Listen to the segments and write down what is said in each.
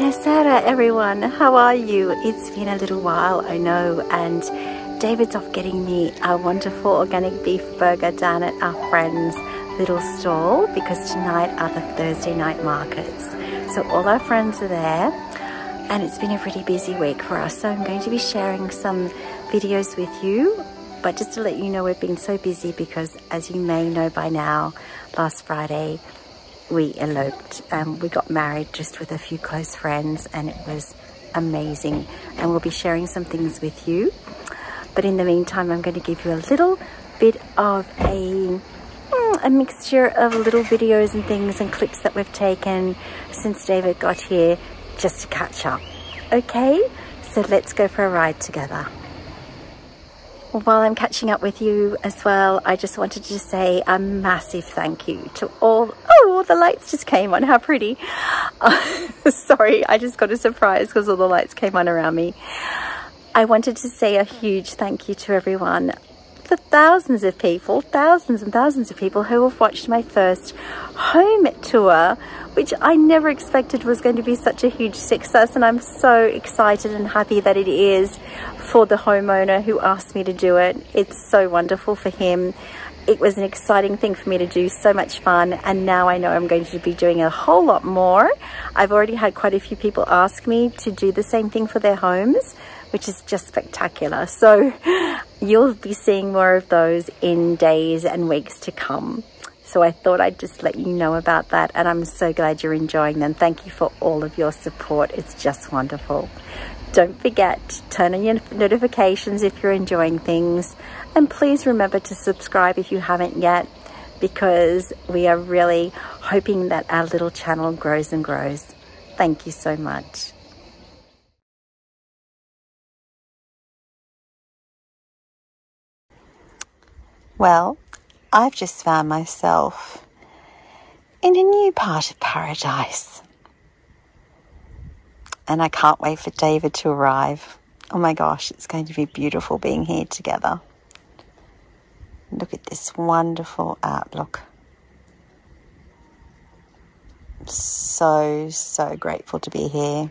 Buonasera everyone, how are you? It's been a little while, I know, and David's off getting me a wonderful organic beef burger down at our friend's little stall because tonight are the Thursday night markets. So all our friends are there and it's been a pretty busy week for us. So I'm going to be sharing some videos with you, but just to let you know we've been so busy because, as you may know by now, last Friday we eloped. We got married just with a few close friends and it was amazing, and we'll be sharing some things with you. But in the meantime, I'm going to give you a little bit of a mixture of little videos and things and clips that we've taken since David got here, just to catch up. Okay, so let's go for a ride together. While I'm catching up with you as well, I just wanted to say a massive thank you to all... Oh, the lights just came on. How pretty. Sorry, I just got a surprise because all the lights came on around me. I wanted to say a huge thank you to everyone. The thousands and thousands of people who have watched my first home tour, which I never expected was going to be such a huge success, and I'm so excited and happy that it is for the homeowner who asked me to do it. It's so wonderful for him. It was an exciting thing for me to do, so much fun, and now I know I'm going to be doing a whole lot more. I've already had quite a few people ask me to do the same thing for their homes, which is just spectacular. So you'll be seeing more of those in days and weeks to come. So I thought I'd just let you know about that, and I'm so glad you're enjoying them. Thank you for all of your support. It's just wonderful. Don't forget, turn on your notifications if you're enjoying things, and please remember to subscribe if you haven't yet, because we are really hoping that our little channel grows and grows. Thank you so much. Well, I've just found myself in a new part of paradise. And I can't wait for David to arrive. Oh my gosh, it's going to be beautiful being here together. Look at this wonderful outlook. So grateful to be here.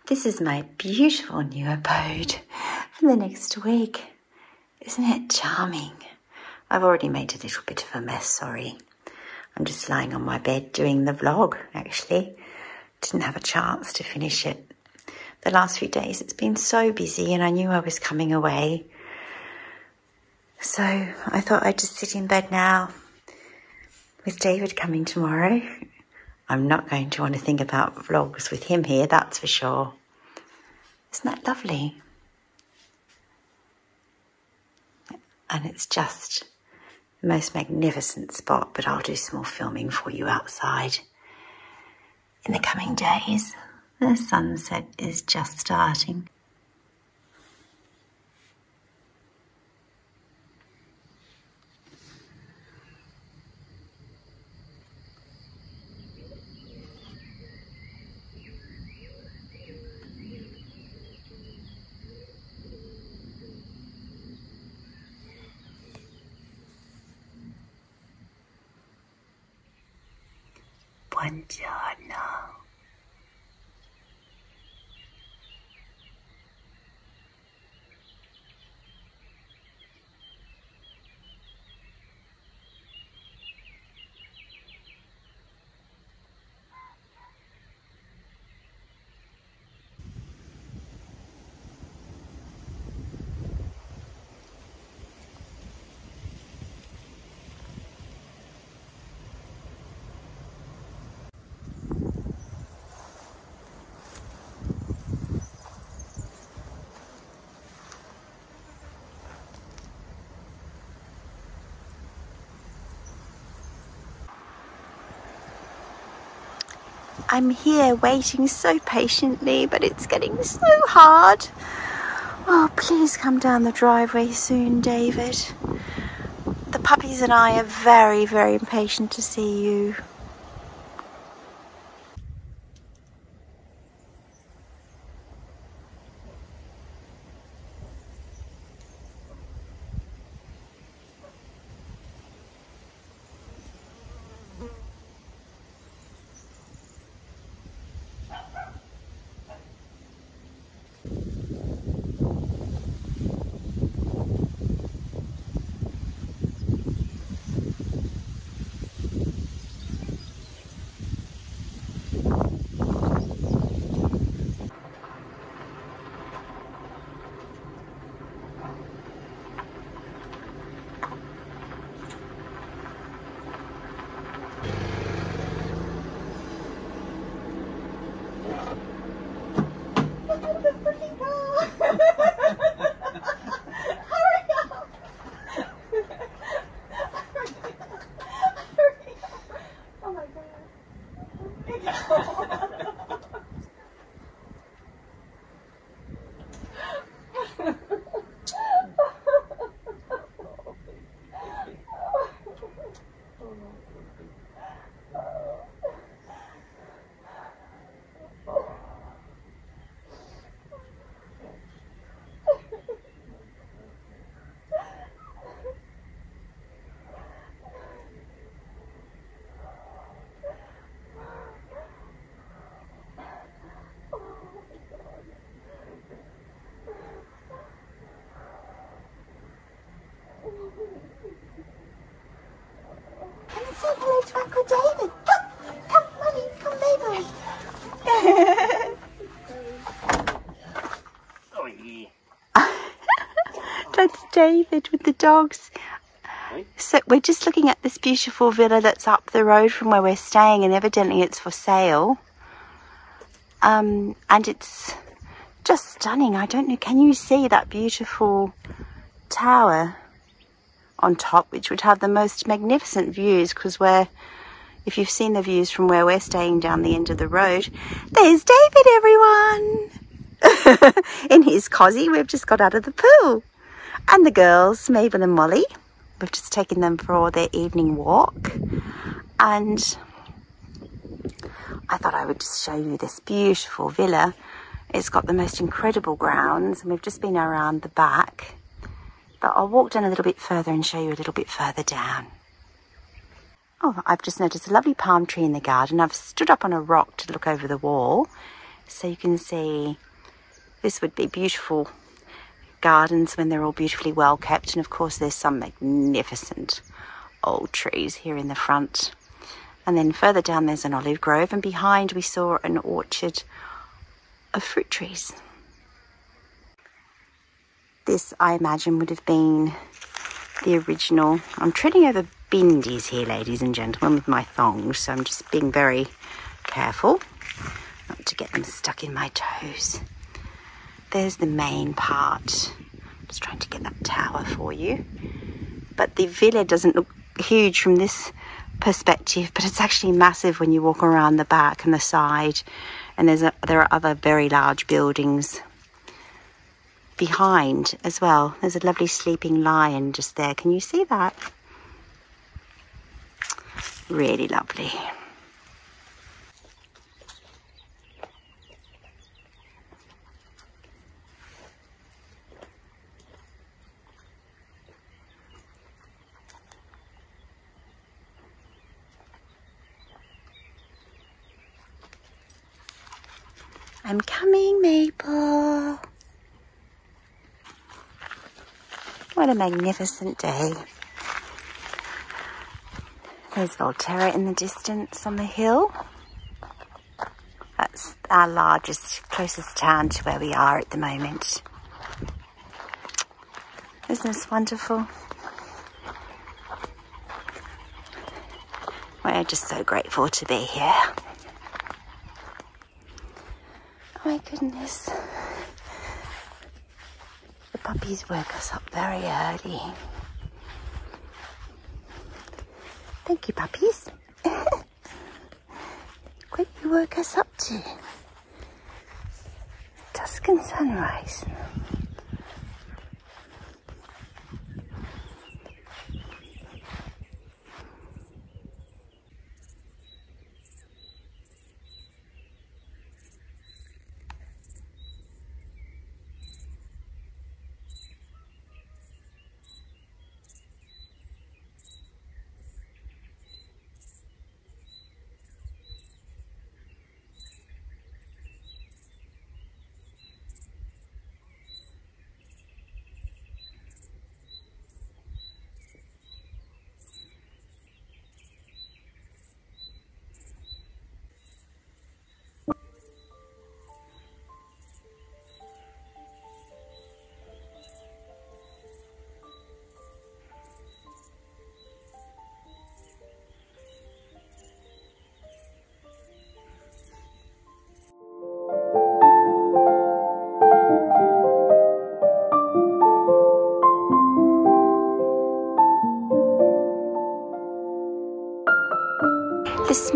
This is my beautiful new abode for the next week. Isn't it charming? I've already made a little bit of a mess, sorry. I'm just lying on my bed doing the vlog, actually. Didn't have a chance to finish it. The last few days it's been so busy and I knew I was coming away. So I thought I'd just sit in bed now. With David coming tomorrow, I'm not going to want to think about vlogs with him here, that's for sure. Isn't that lovely? And it's just the most magnificent spot, but I'll do some more filming for you outside in the coming days. The sunset is just starting. Buongiorno. I'm here waiting so patiently, but it's getting so hard. Oh, please come down the driveway soon, David. The puppies and I are very impatient to see you. Say hello to Uncle David. Come, Mummy, come, baby. Oh, yeah. That's David with the dogs. So we're just looking at this beautiful villa that's up the road from where we're staying, and evidently it's for sale. And it's just stunning. I don't know, can you see that beautiful tower on top, which would have the most magnificent views, because if you've seen the views from where we're staying down the end of the road, there's David, everyone. In his cosy. We've just got out of the pool. And the girls, Mabel and Molly, we've just taken them for their evening walk. And I thought I would just show you this beautiful villa. It's got the most incredible grounds, and we've just been around the back. But I'll walk down a little bit further and show you a little bit further down. Oh, I've just noticed a lovely palm tree in the garden. I've stood up on a rock to look over the wall, so you can see this would be beautiful gardens when they're all beautifully well kept. And of course there's some magnificent old trees here in the front. And then further down there's an olive grove, and behind we saw an orchard of fruit trees. This, I imagine, would have been the original. I'm treading over bindies here, ladies and gentlemen, with my thongs, so I'm just being very careful not to get them stuck in my toes. There's the main part. I'm just trying to get that tower for you. But the villa doesn't look huge from this perspective, but it's actually massive when you walk around the back and the side. And there are other very large buildings behind as well. There's a lovely sleeping lion just there. Can you see that? Really lovely. I'm coming, Maple. What a magnificent day. There's Volterra in the distance on the hill. That's our largest, closest town to where we are at the moment. Isn't this wonderful? We're just so grateful to be here. Oh my goodness. The puppies woke us up very early. Thank you, puppies. What you woke us up to? Tuscan sunrise.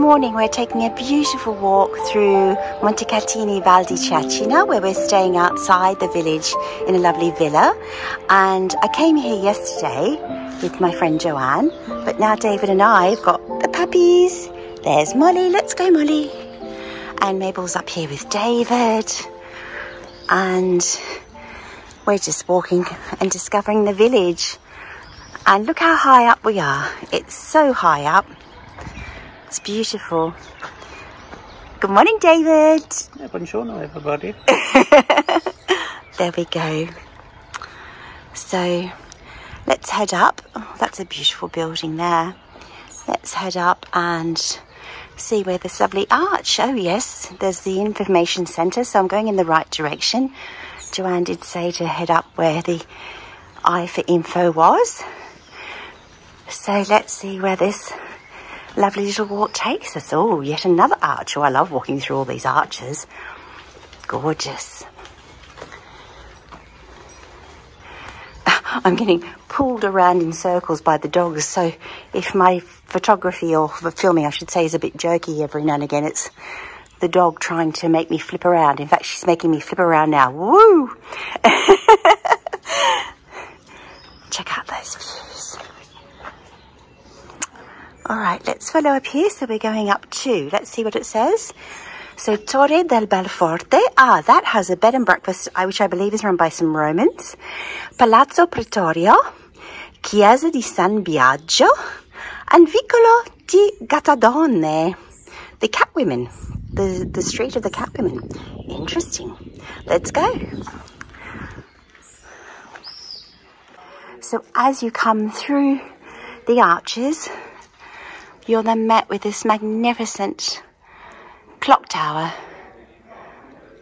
morning we're taking a beautiful walk through Montecatini Val de Cecina, where we're staying outside the village in a lovely villa. And I came here yesterday with my friend Joanne, but now David and I have got the puppies. There's Molly, let's go Molly. And Mabel's up here with David. And we're just walking and discovering the village. And look how high up we are. It's so high up. It's beautiful. Good morning, David. Buongiorno, everybody. There we go. So let's head up. Oh, that's a beautiful building there. Let's head up and see where this lovely arch. Oh yes, there's the information centre, so I'm going in the right direction. Joanne did say to head up where the I for info was. So let's see where this lovely little walk takes us. Oh, yet another arch. Oh, I love walking through all these arches. Gorgeous. I'm getting pulled around in circles by the dogs, so if my photography or filming, I should say, is a bit jerky every now and again, it's the dog trying to make me flip around. In fact, she's making me flip around now. Woo! Check out those views. All right, let's follow up here. So we're going up to, let's see what it says. So Torre del Belforte. Ah, that has a bed and breakfast, which I believe is run by some Romans. Palazzo Pretorio, Chiesa di San Biagio, and Vicolo di Gattadone. The Catwomen, the street of the Catwomen. Interesting. Let's go. So as you come through the arches, you're then met with this magnificent clock tower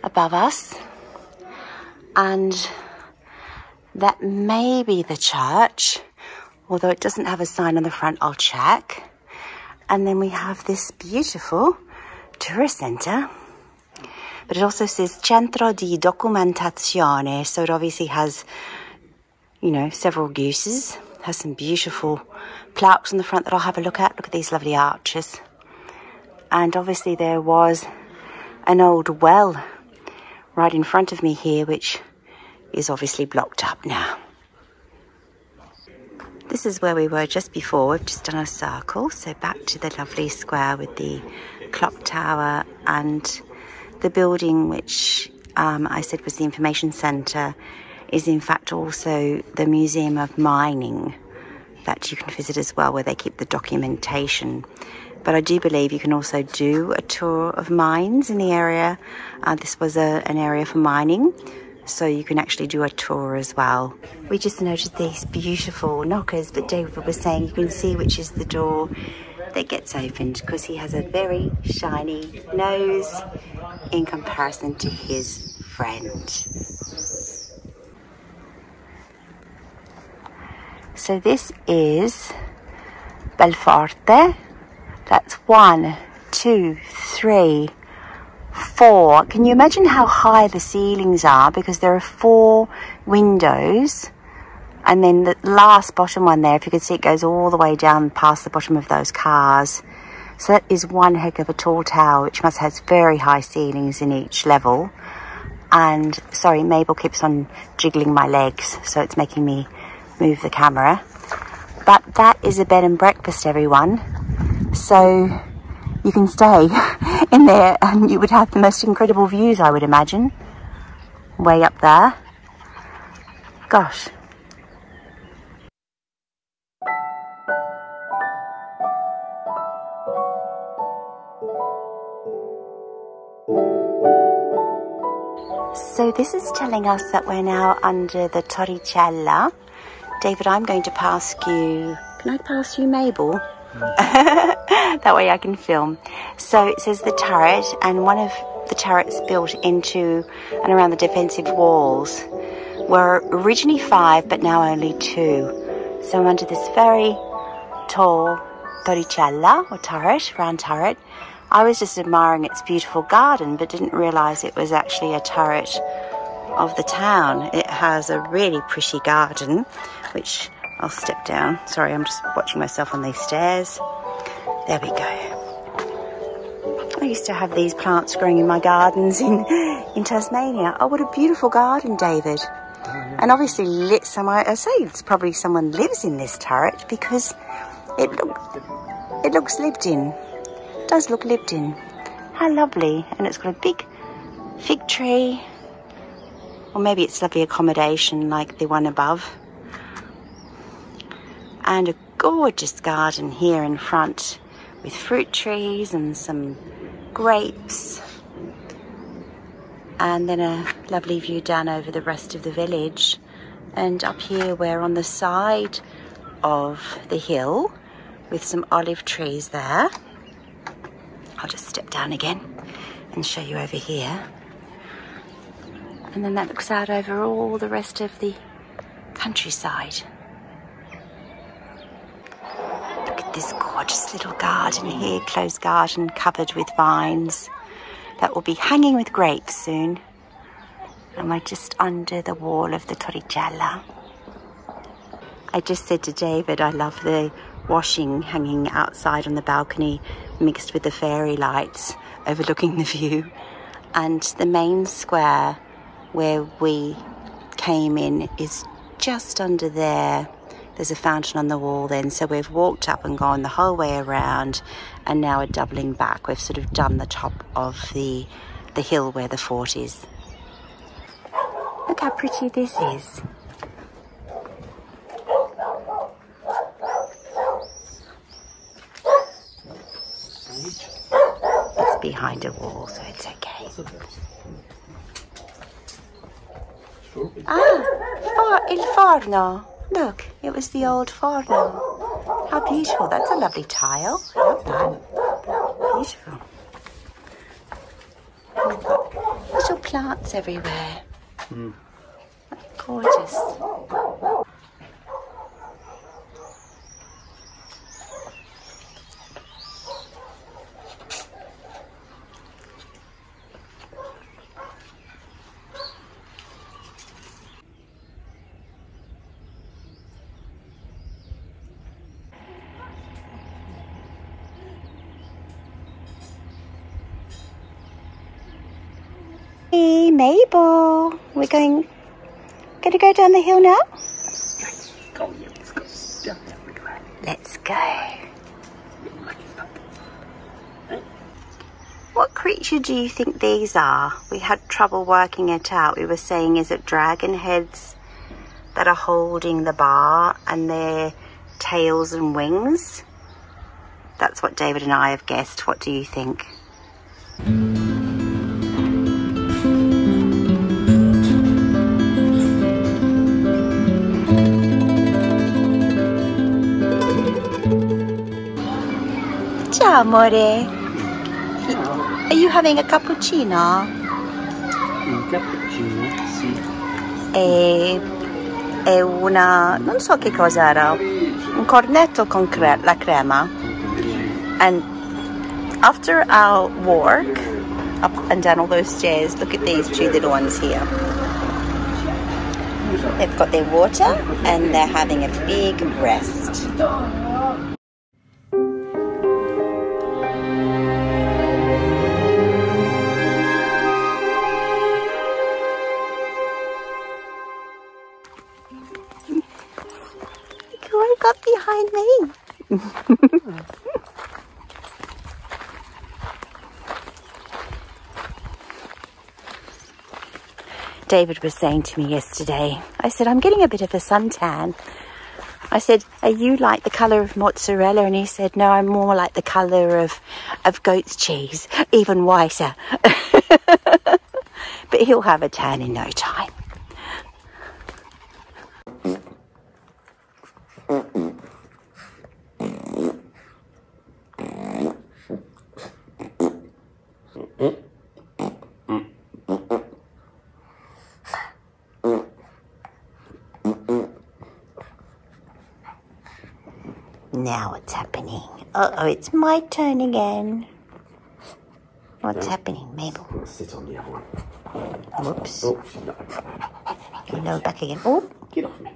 above us, and that may be the church, although it doesn't have a sign on the front. I'll check. And then we have this beautiful tourist centre, but it also says Centro di Documentazione, so it obviously has, you know, several uses. Has some beautiful plaques on the front that I'll have a look at. Look at these lovely arches. And obviously there was an old well right in front of me here, which is obviously blocked up now. This is where we were just before. We've just done a circle, so back to the lovely square with the clock tower and the building, which I said was the information centre, is in fact also the Museum of Mining that you can visit as well, where they keep the documentation. But I do believe you can also do a tour of mines in the area. This was an area for mining, so you can actually do a tour as well. We just noticed these beautiful knockers, but David was saying you can see which is the door that gets opened, because he has a very shiny nose in comparison to his friend. So this is Belforte. That's 1, 2, 3, 4. Can you imagine how high the ceilings are? Because there are 4 windows. And then the last bottom one there, if you can see, it goes all the way down past the bottom of those cars. So that is one heck of a tall tower, which must have very high ceilings in each level. And, sorry, Mabel keeps on jiggling my legs, so it's making me move the camera. But that is a bed and breakfast, everyone. So you can stay in there and you would have the most incredible views, I would imagine. Way up there. Gosh. So this is telling us that we're now under the Torricella. David, I'm going to pass you. Can I pass you Mabel? That way I can film. So it says the turret, and one of the turrets built into and around the defensive walls were originally 5, but now only 2. So I'm under this very tall Torricella, or turret, round turret. I was just admiring its beautiful garden, but didn't realise it was actually a turret of the town. It has a really pretty garden, which I'll step down. Sorry, I'm just watching myself on these stairs. There we go. I used to have these plants growing in my gardens in Tasmania. Oh, what a beautiful garden, David. And obviously lit somewhere. I say it's probably someone lives in this turret because it looks lived in. It does look lived in. How lovely. And it's got a big fig tree. Or maybe it's lovely accommodation like the one above. And a gorgeous garden here in front with fruit trees and some grapes. And then a lovely view down over the rest of the village. And up here we're on the side of the hill with some olive trees there. I'll just step down again and show you over here. And then that looks out over all the rest of the countryside. Look at this gorgeous little garden here, closed garden covered with vines. That will be hanging with grapes soon. And we're just under the wall of the Torricella. I just said to David, I love the washing hanging outside on the balcony mixed with the fairy lights overlooking the view. And the main square where we came in is just under there. There's a fountain on the wall then, so we've walked up and gone the whole way around and now we're doubling back. We've sort of done the top of the hill where the fort is. Look how pretty this is. It's behind a wall, so it's okay. Ah, il forno. Look, it was the old forno. How beautiful. That's a lovely tile. I love that. Beautiful. We've got little plants everywhere. Gorgeous. Hey, Mabel, we're going to go down the hill now? Oh yeah, let's go. Definitely go. Let's go. What creature do you think these are? We had trouble working it out. We were saying, is it dragon heads that are holding the bar and their tails and wings? That's what David and I have guessed. What do you think? Ciao, amore. Are you having a cappuccino? Un cappuccino, sì. E una... non so che cosa era. Un cornetto con la crema. And after our walk up and down all those stairs, look at these two little ones here. They've got their water and they're having a big rest. Up behind me. David was saying to me yesterday, I said, I'm getting a bit of a suntan. I said, are you like the colour of mozzarella? And he said, no, I'm more like the colour of goat's cheese, even whiter. But he'll have a tan in no time. Now what's happening? Uh-oh, it's my turn again. What's happening, Mabel? I'm gonna sit on the other one. Whoops. Oh, she's not. You know, back again. Oh, Get off me.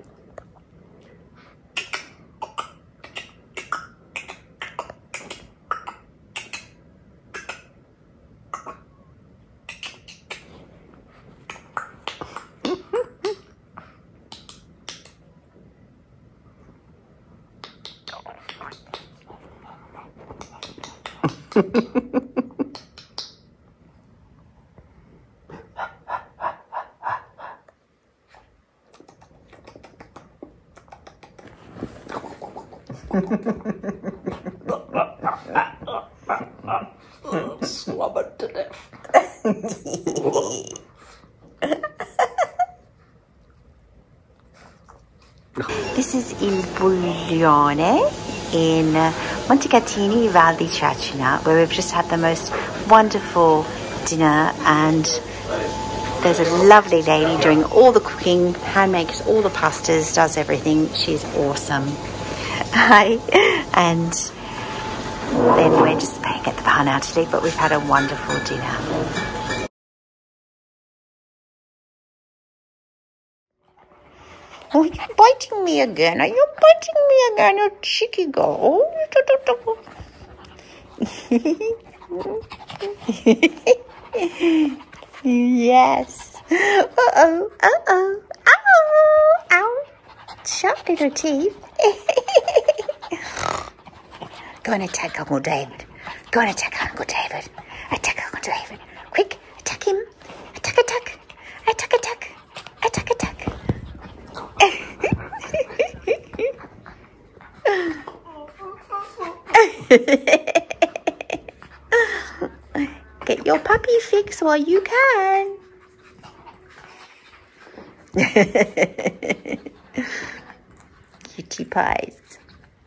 Slobbered to death. This is in Buongiorno in Montecatini Val de Cecina, where we've just had the most wonderful dinner, and there's a lovely lady doing all the cooking, hand makes all the pastas, does everything. She's awesome. Hi. And then we're just staying at the bar now to sleep, but we've had a wonderful dinner. Oh, you're biting me again. Are you biting me again, you cheeky girl? Yes. Uh-oh, uh-oh, ow, ow. Sharp little teeth. Go and attack Uncle David. Go and attack Uncle David. Attack Uncle David. Quick, attack him. Attack, attack. Attack, attack. Attack, attack. Get your puppy fix while you can. Cutie pies.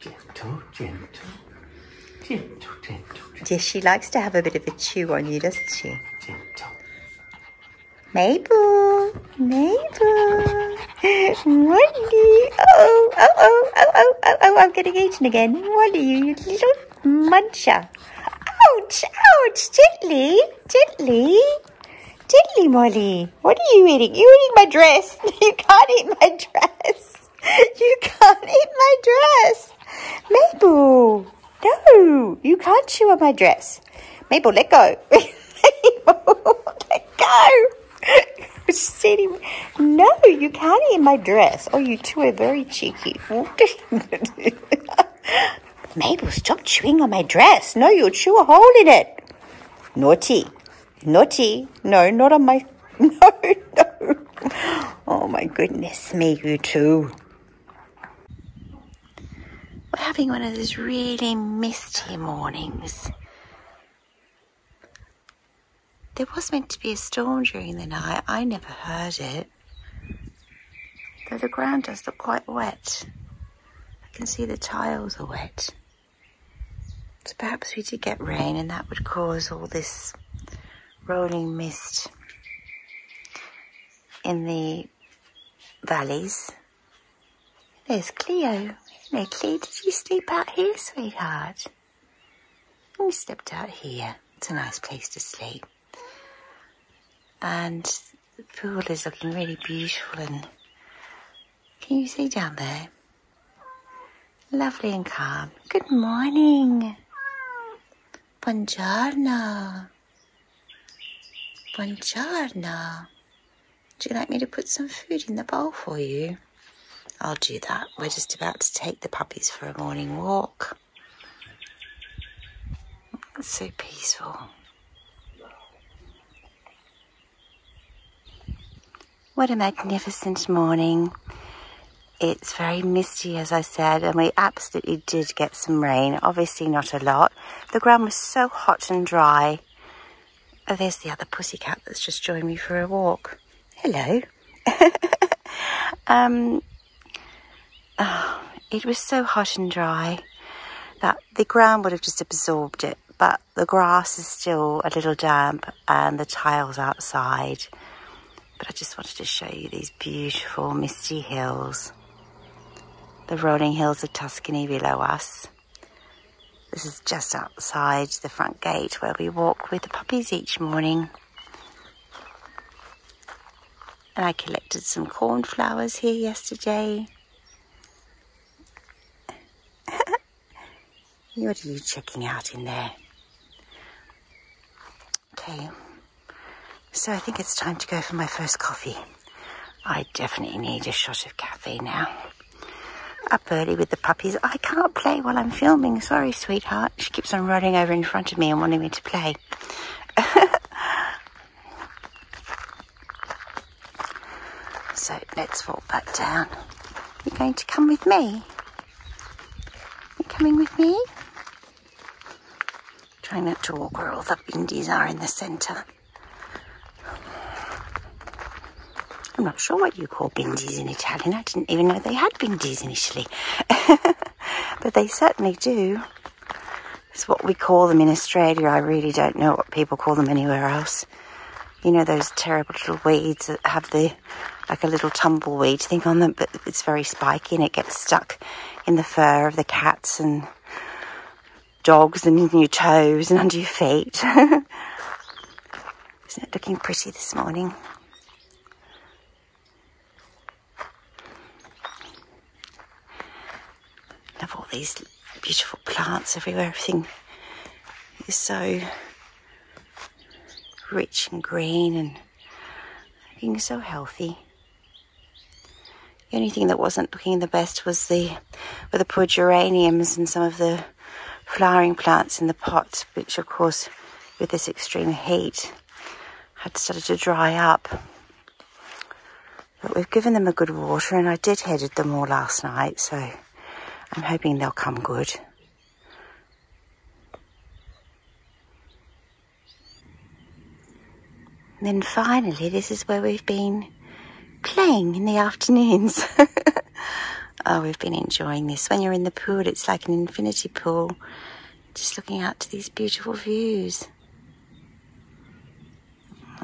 Gentle, gentle. Gentle, gentle, gentle. Yes, she likes to have a bit of a chew on you, doesn't she? Gentle. Mabel, Mabel, Molly. Oh, oh, oh, oh, oh, oh, oh, I'm getting eaten again. Molly, you little muncher. Ouch, ouch, gently, gently, gently, Molly. What are you eating? You're eating my dress. You can't eat my dress. You can't eat my dress. Mabel, no, you can't chew on my dress. Mabel, let go. Mabel, let go. Sitting. No, you can't eat my dress. Oh, you two are very cheeky. Mabel, stop chewing on my dress. No, you'll chew a hole in it. Naughty. Naughty. No, not on my... No, no. Oh, my goodness me, you two. We're having one of those really misty mornings. There was meant to be a storm during the night. I never heard it. Though the ground does look quite wet. I can see the tiles are wet. So perhaps we did get rain, and that would cause all this rolling mist in the valleys. There's Cleo. Hello, Cleo. Did you sleep out here, sweetheart? You slept out here. It's a nice place to sleep. And the pool is looking really beautiful, and can you see down there? Lovely and calm. Good morning. Buongiorno. Buongiorno. Would you like me to put some food in the bowl for you? I'll do that. We're just about to take the puppies for a morning walk. It's so peaceful. What a magnificent morning. It's very misty, as I said, and we absolutely did get some rain. Obviously not a lot. The ground was so hot and dry. Oh, there's the other pussycat that's just joined me for a walk. Hello. It was so hot and dry that the ground would have just absorbed it, but the grass is still a little damp and the tiles outside. But I just wanted to show you these beautiful misty hills. The rolling hills of Tuscany below us. This is just outside the front gate where we walk with the puppies each morning. And I collected some cornflowers here yesterday. What are you checking out in there? Okay. So I think it's time to go for my first coffee. I definitely need a shot of caffeine now. Up early with the puppies. I can't play while I'm filming. Sorry, sweetheart. She keeps on rolling over in front of me and wanting me to play. So let's walk back down. You're going to come with me? You coming with me? Trying not to walk where all the bindis are in the centre. I'm not sure what you call bindis in Italian. I didn't even know they had bindis in Italy. But they certainly do. It's what we call them in Australia. I really don't know what people call them anywhere else. You know those terrible little weeds that have like a little tumbleweed thing on them, but it's very spiky and it gets stuck in the fur of the cats and dogs and in your toes and under your feet. Isn't it looking pretty this morning? Love all these beautiful plants everywhere. Everything is so rich and green and looking so healthy. The only thing that wasn't looking the best was the poor geraniums and some of the flowering plants in the pots, which of course with this extreme heat had started to dry up. But we've given them a good water, and I deadheaded them all last night, so I'm hoping they'll come good. And then finally, this is where we've been playing in the afternoons. Oh, we've been enjoying this. When you're in the pool, it's like an infinity pool, just looking out to these beautiful views.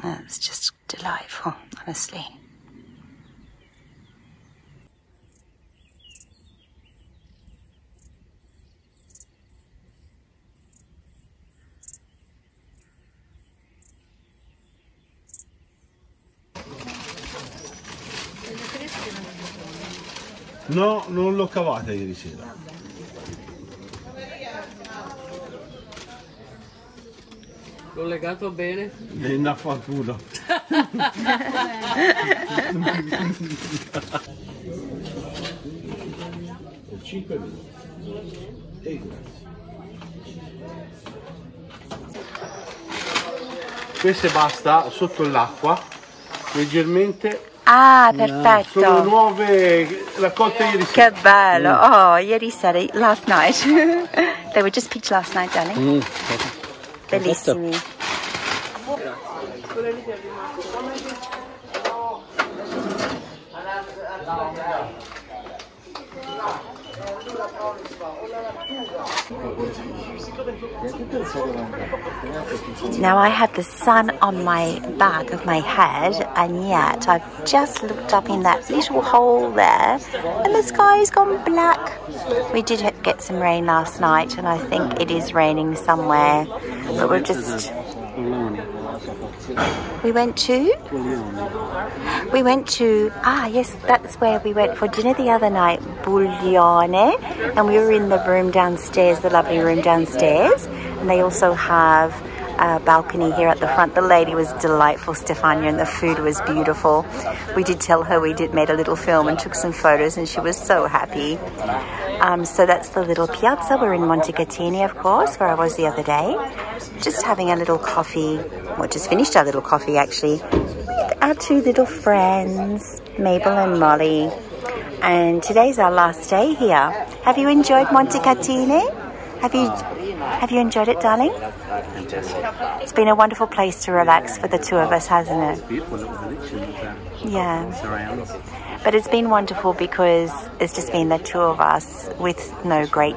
Oh, it's just delightful, honestly. No, non l'ho cavata ieri sera. L'ho legato bene. È una fortuna. 5 minuti. E grazie. Queste basta sotto l'acqua, leggermente. Ah, perfetto. Sono nuove, raccolte ieri sera. Che bello. Oh, ieri sera, last night. They were just picked last night, darling. Bellissimi. Now I have the sun on my back of my head, and yet I've just looked up in that little hole there and the sky's gone black. We did get some rain last night, and I think it is raining somewhere, but we're just... We went to, yes, that's where we went for dinner the other night, Bullione, and we were in the room downstairs, the lovely room downstairs, and they also have a balcony here at the front. The lady was delightful, Stefania, and the food was beautiful. We did tell her we made a little film and took some photos, and she was so happy. So that's the little piazza. We're in Montecatini, of course, where I was the other day. Just having a little coffee, well, just finished our little coffee actually, with our two little friends, Mabel and Molly. And today's our last day here. Have you enjoyed Montecatini? Have you enjoyed it, darling? Fantastic. It's been a wonderful place to relax for the two of us, hasn't it? It's beautiful little village and Yeah. surrounds. But it's been wonderful because it's just been the two of us with no great,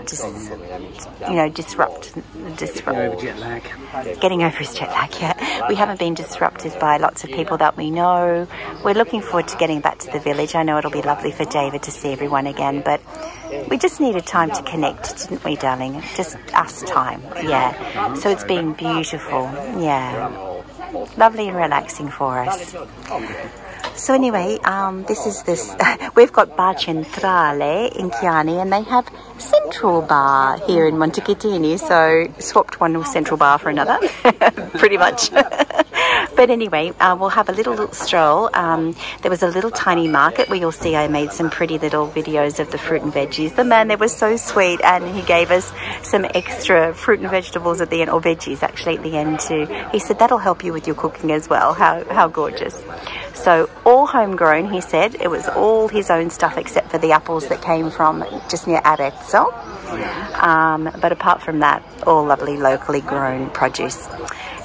Getting over his jet lag, yeah. We haven't been disrupted by lots of people that we know. We're looking forward to getting back to the village. I know it'll be lovely for David to see everyone again, but we just needed time to connect, didn't we, darling? Just us time, yeah. So it's been beautiful, yeah. Lovely and relaxing for us. So anyway, we've got Bar Centrale in Chianni, and they have Central Bar here in Montecatini, so swapped one central bar for another, pretty much. But anyway, we'll have a little stroll. There was a little tiny market where you'll see I made some pretty little videos of the fruit and veggies. The man there was so sweet, and he gave us some extra fruit and vegetables at the end, or veggies actually at the end too. He said that'll help you with your cooking as well. How gorgeous. So all homegrown, he said. It was all his own stuff except for the apples that came from just near Arezzo. But apart from that, all lovely locally grown produce.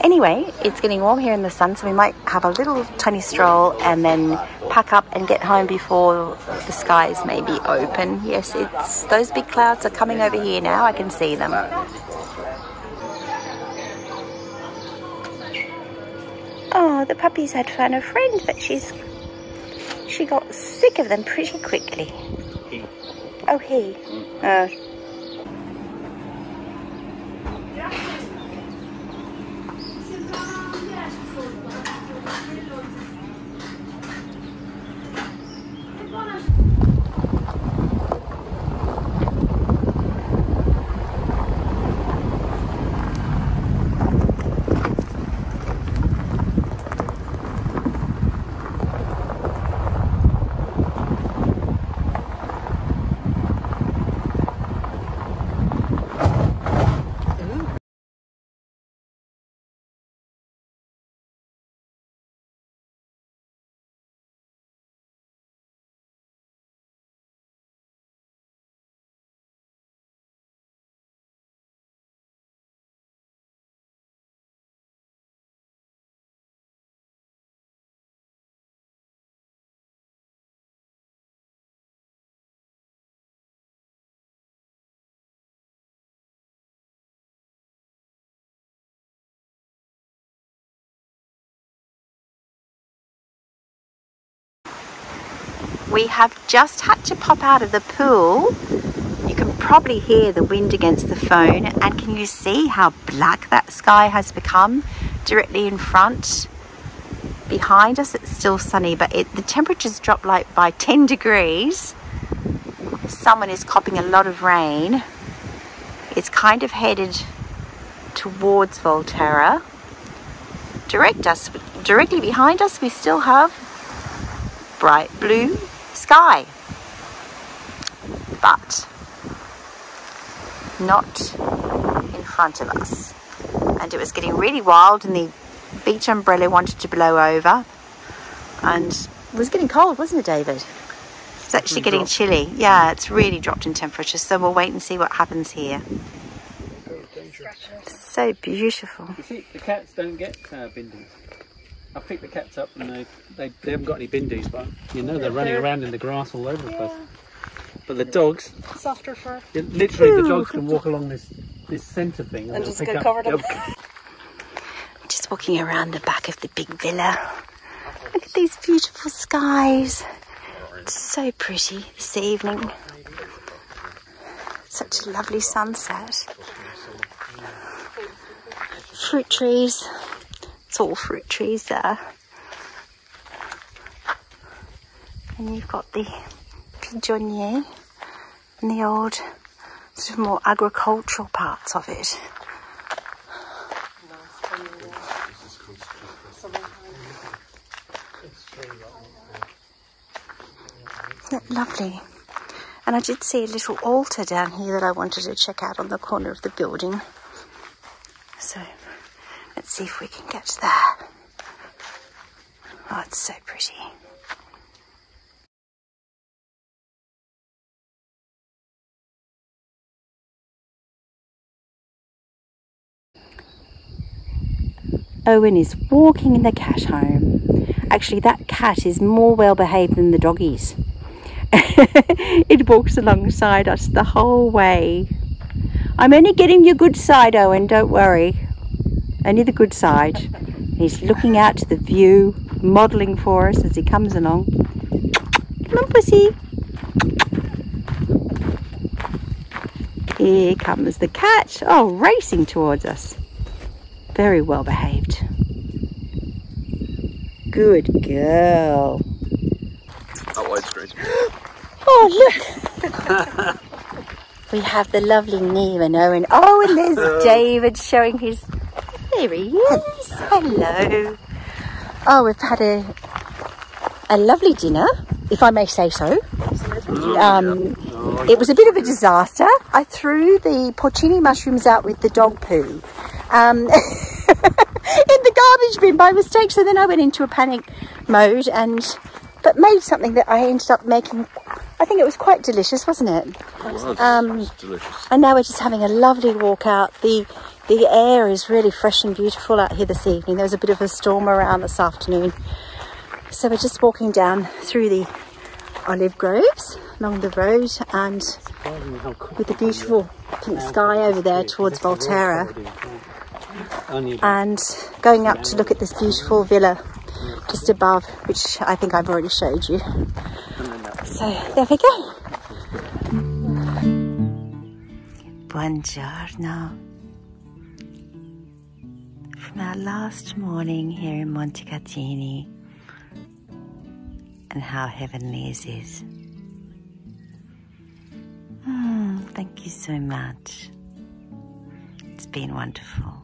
Anyway, it's getting warm here in the sun, so we might have a little tiny stroll and then pack up and get home before the skies may be open. Yes, it's those big clouds are coming over here now. I can see them. Oh, the puppies had found a friend, but she got sick of them pretty quickly. He. Oh, he. We have just had to pop out of the pool. You can probably hear the wind against the phone, and can you see how black that sky has become directly in front? Behind us it's still sunny, but the temperature's dropped like by 10 degrees. Someone is copping a lot of rain. It's kind of headed towards Volterra. Directly behind us we still have bright blue sky, but not in front of us. And it was getting really wild, and the beach umbrella wanted to blow over, and it was getting cold, wasn't it, David? It's actually getting chilly. Yeah, it's really dropped in temperature, so we'll wait and see what happens here. So beautiful. You see, the cats don't get bindus. I picked the cats up and they haven't got any bindus, but you know they're running around in the grass all over the place. But the dogs, softer fur. Literally, the dogs can walk along this centre thing and just get covered up. Just walking around the back of the big villa. Look at these beautiful skies. It's so pretty this evening. Such a lovely sunset. Fruit trees. It's all fruit trees there. And you've got the pigeonnier and the old sort of more agricultural parts of it. Isn't it lovely? And I did see a little altar down here that I wanted to check out on the corner of the building. So let's see if we can get there. Oh, it's so pretty. Owen is walking the cat home. Actually, that cat is more well behaved than the doggies. It walks alongside us the whole way. I'm only getting your good side, Owen, don't worry. Only the good side. He's looking out to the view, modelling for us as he comes along. Come on, pussy. Here comes the cat. Oh, racing towards us. Very well behaved. Good girl. Not widescreen. Oh, look. We have the lovely Neve and Owen. Oh, and there's David showing his... There he is. Hello. Oh, we've had a lovely dinner, if I may say so. It was a bit of a disaster. I threw the porcini mushrooms out with the dog poo in the garbage bin by mistake. So then I went into a panic mode but made something that I ended up making. I think it was quite delicious, wasn't it? It was delicious. And now we're just having a lovely walk out. The air is really fresh and beautiful out here this evening. There was a bit of a storm around this afternoon. So we're just walking down through the olive groves along the road, and with the beautiful pink sky over there towards Volterra, and going up to look at this beautiful villa just above, which I think I've already showed you. So there we go. Buongiorno. From our last morning here in Montecatini, and how heavenly is it? Thank you so much. It's been wonderful.